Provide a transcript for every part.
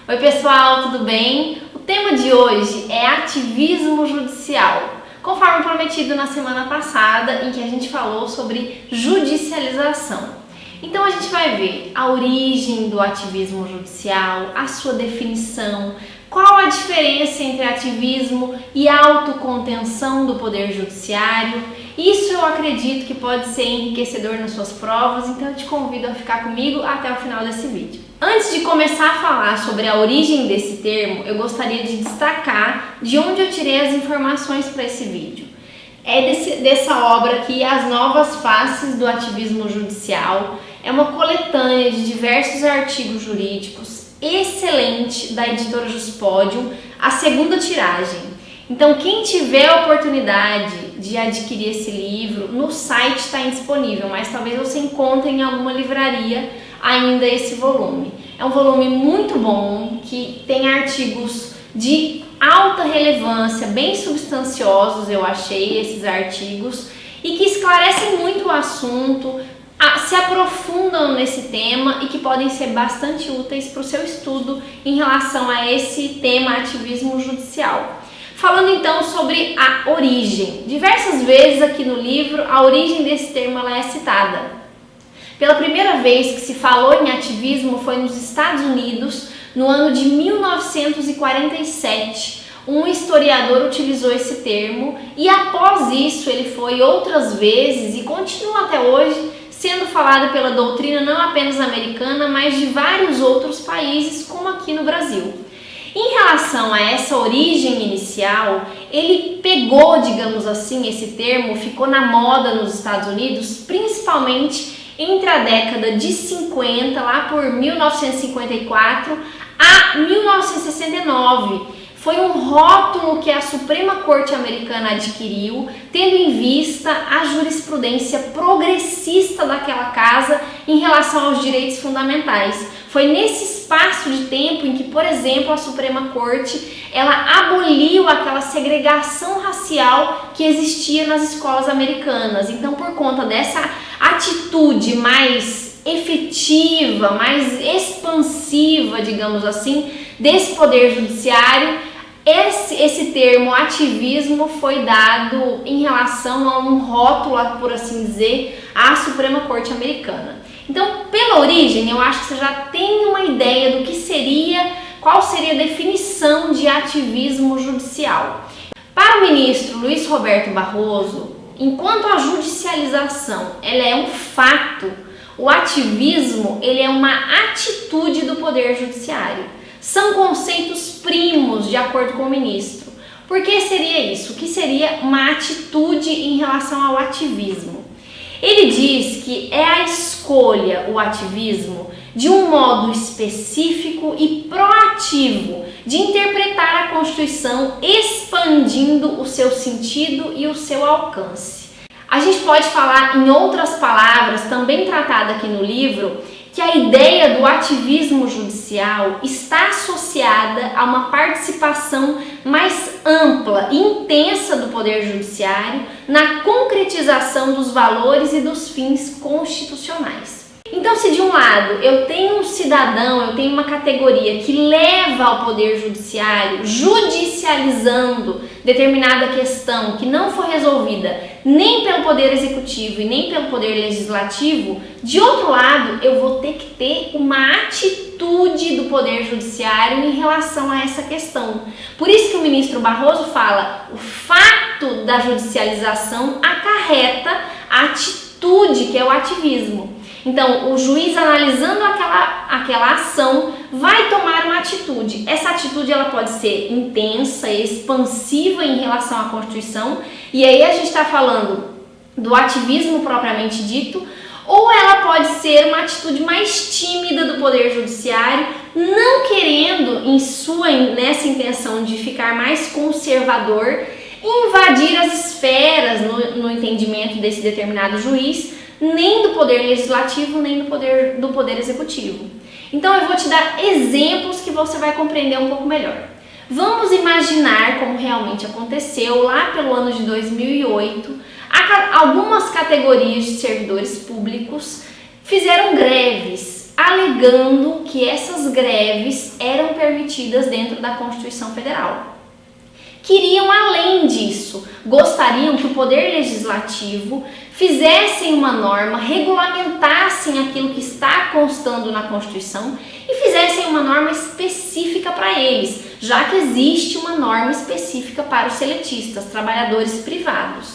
Oi pessoal, tudo bem? O tema de hoje é ativismo judicial, conforme prometido na semana passada, em que a gente falou sobre judicialização. Então a gente vai ver a origem do ativismo judicial, a sua definição, qual a diferença entre ativismo e autocontenção do poder judiciário. Isso eu acredito que pode ser enriquecedor nas suas provas, então eu te convido a ficar comigo até o final desse vídeo. Antes de começar a falar sobre a origem desse termo, eu gostaria de destacar de onde eu tirei as informações para esse vídeo. É dessa obra aqui, As Novas Faces do Ativismo Judicial. É uma coletânea de diversos artigos jurídicos, excelente, da editora Juspodium, a segunda tiragem. Então, quem tiver a oportunidade de adquirir esse livro, no site está indisponível, mas talvez você encontre em alguma livraria ainda esse volume. É um volume muito bom, que tem artigos de alta relevância, bem substanciosos, eu achei esses artigos, e que esclarecem muito o assunto, se aprofundam nesse tema e que podem ser bastante úteis para o seu estudo em relação a esse tema ativismo judicial. Falando então sobre a origem, diversas vezes aqui no livro a origem desse termo ela é citada. Pela primeira vez que se falou em ativismo foi nos Estados Unidos, no ano de 1947. Um historiador utilizou esse termo e após isso ele foi outras vezes e continua até hoje sendo falado pela doutrina não apenas americana, mas de vários outros países, como aqui no Brasil. Em relação a essa origem inicial, ele pegou, digamos assim, esse termo, ficou na moda nos Estados Unidos, principalmente entre a década de 50, lá por 1954 a 1969. Foi um rótulo que a Suprema Corte Americana adquiriu, tendo em vista a jurisprudência progressista daquela casa em relação aos direitos fundamentais. Foi nesse espaço de tempo em que, por exemplo, a Suprema Corte ela aboliu aquela segregação racial que existia nas escolas americanas. Então, por conta dessa atitude mais efetiva, mais expansiva, digamos assim, desse poder judiciário, esse termo ativismo foi dado em relação a um rótulo, por assim dizer, à Suprema Corte Americana. Então, pela origem, eu acho que você já tem uma ideia do que seria, qual seria a definição de ativismo judicial. Para o ministro Luiz Roberto Barroso, enquanto a judicialização ela é um fato, o ativismo ele é uma atitude do poder judiciário. São conceitos primos, de acordo com o ministro. Por que seria isso? O que seria uma atitude em relação ao ativismo? Ele diz que é a escolha, o ativismo, de um modo específico e proativo de interpretar a Constituição, expandindo o seu sentido e o seu alcance. A gente pode falar, em outras palavras, também tratada aqui no livro, que a ideia do ativismo judicial está associada a uma participação mais ampla e intensa do Poder Judiciário na concretização dos valores e dos fins constitucionais. Então, se de um lado eu tenho um cidadão, eu tenho uma categoria que leva ao Poder Judiciário judicializando determinada questão que não foi resolvida nem pelo Poder Executivo e nem pelo Poder Legislativo, de outro lado eu vou ter que ter uma atitude do Poder Judiciário em relação a essa questão. Por isso que o ministro Barroso fala, o fato da judicialização acarreta a atitude, que é o ativismo. Então, o juiz analisando aquela ação vai tomar uma atitude. Essa atitude ela pode ser intensa, expansiva em relação à Constituição, e aí a gente está falando do ativismo propriamente dito, ou ela pode ser uma atitude mais tímida do Poder Judiciário, não querendo, nessa intenção de ficar mais conservador, invadir as esferas no entendimento desse determinado juiz, nem do Poder Legislativo, nem do Poder Executivo. Então eu vou te dar exemplos que você vai compreender um pouco melhor. Vamos imaginar como realmente aconteceu lá pelo ano de 2008. Algumas categorias de servidores públicos fizeram greves alegando que essas greves eram permitidas dentro da Constituição Federal. Queriam além disso, gostariam que o Poder Legislativo fizessem uma norma, regulamentassem aquilo que está constando na Constituição e fizessem uma norma específica para eles, já que existe uma norma específica para os seletistas, trabalhadores privados.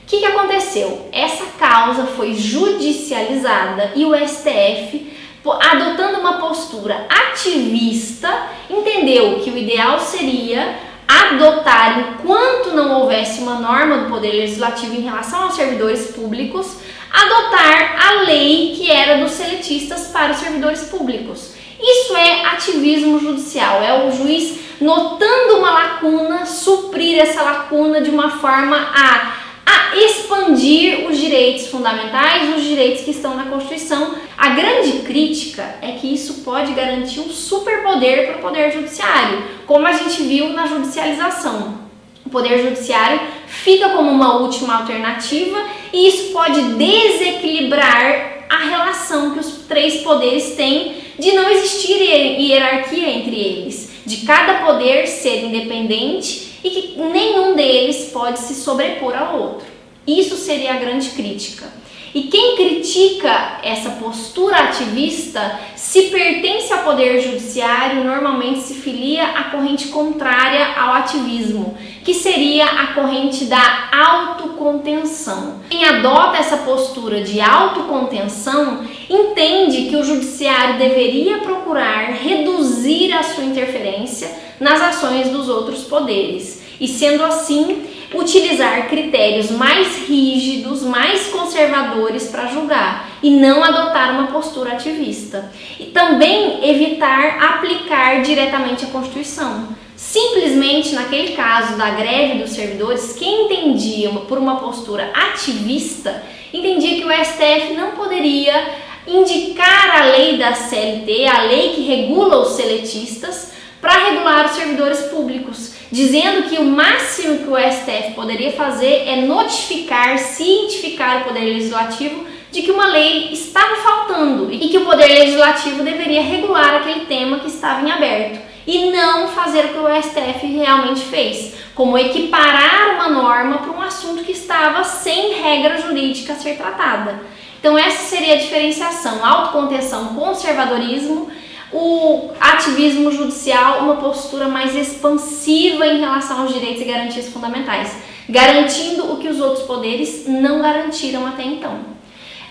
O que aconteceu? Essa causa foi judicializada e o STF, adotando uma postura ativista, entendeu que o ideal seria adotar, enquanto não houvesse uma norma do Poder Legislativo em relação aos servidores públicos, adotar a lei que era dos seletistas para os servidores públicos. Isso é ativismo judicial, é o juiz notando uma lacuna, suprir essa lacuna de uma forma a expandir os direitos fundamentais, os direitos que estão na Constituição. A grande crítica é que isso pode garantir um superpoder para o Poder Judiciário, como a gente viu na judicialização. O Poder Judiciário fica como uma última alternativa e isso pode desequilibrar a relação que os três poderes têm de não existir hierarquia entre eles, de cada poder ser independente e que nenhum deles pode se sobrepor ao outro. Isso seria a grande crítica. E quem critica essa postura ativista, se pertence ao Poder Judiciário, normalmente se filia à corrente contrária ao ativismo, que seria a corrente da autocontenção. Quem adota essa postura de autocontenção entende que o Judiciário deveria procurar reduzir a sua interferência nas ações dos outros poderes e, sendo assim, utilizar critérios mais rígidos, mais conservadores para julgar e não adotar uma postura ativista. E também evitar aplicar diretamente a Constituição. Simplesmente, naquele caso da greve dos servidores, quem entendia por uma postura ativista, entendia que o STF não poderia indicar a lei da CLT, a lei que regula os seletistas, para regular os servidores públicos, dizendo que o máximo que o STF poderia fazer é notificar, cientificar o Poder Legislativo de que uma lei estava faltando e que o Poder Legislativo deveria regular aquele tema que estava em aberto e não fazer o que o STF realmente fez, como equiparar uma norma para um assunto que estava sem regra jurídica a ser tratada. Então essa seria a diferenciação: autocontenção, conservadorismo, o ativismo judicial, uma postura mais expansiva em relação aos direitos e garantias fundamentais, garantindo o que os outros poderes não garantiram até então.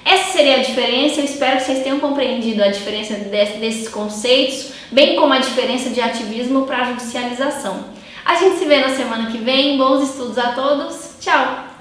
Essa seria a diferença. Eu espero que vocês tenham compreendido a diferença desses conceitos, bem como a diferença de ativismo para a judicialização. A gente se vê na semana que vem. Bons estudos a todos. Tchau!